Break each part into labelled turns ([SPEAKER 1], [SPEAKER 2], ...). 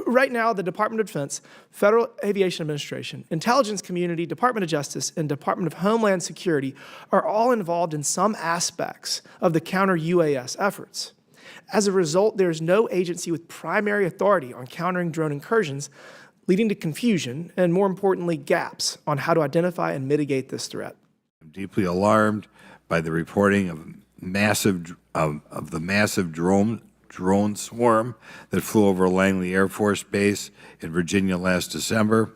[SPEAKER 1] Right now, the Department of Defense, Federal Aviation Administration, Intelligence Community, Department of Justice, and Department of Homeland Security are all involved in some aspects of the counter-UAS efforts. As a result, there is no agency with primary authority on countering drone incursions, leading to confusion and, more importantly, gaps on how to identify and mitigate this threat.
[SPEAKER 2] I'm deeply alarmed by the reporting of the massive drone swarm that flew over Langley Air Force Base in Virginia last December.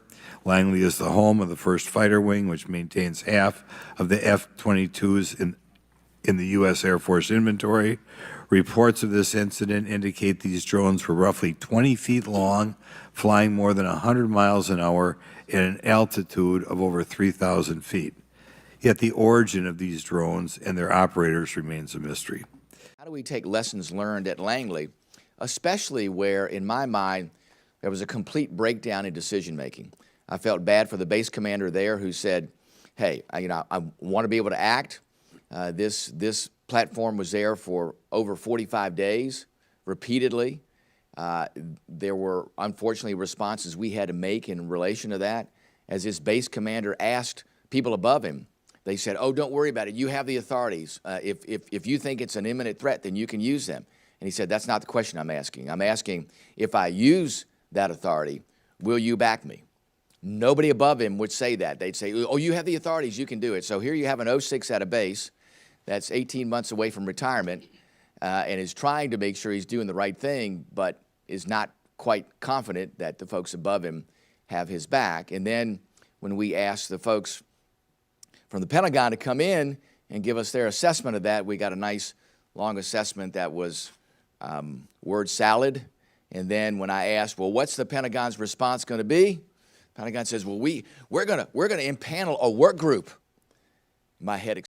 [SPEAKER 2] Langley is the home of the 1st Fighter Wing, which maintains half of the F-22s in the U.S. Air Force inventory. Reports of this incident indicate these drones were roughly 20 feet long, flying more than 100 miles an hour at an altitude of over 3,000 feet. Yet the origin of these drones and their operators remains a mystery.
[SPEAKER 3] How do we take lessons learned at Langley, especially where, in my mind, there was a complete breakdown in decision-making? I felt bad for the base commander there who said, hey, I want to be able to act. This platform was there for over 45 days, repeatedly. There were, unfortunately, responses we had to make in relation to that. As his base commander asked people above him, they said, oh, don't worry about it. You have the authorities. If you think it's an imminent threat, then you can use them. And he said, that's not the question I'm asking. I'm asking, if I use that authority, will you back me? Nobody above him would say that. They'd say, oh, you have the authorities, you can do it. So here you have an 06 at a base that's 18 months away from retirement and is trying to make sure he's doing the right thing, but is not quite confident that the folks above him have his back. And then when we asked the folks from the Pentagon to come in and give us their assessment of that, we got a nice long assessment that was word salad. And then when I asked, well, what's the Pentagon's response going to be? Pentagon says, well, we're going to impanel a work group. My head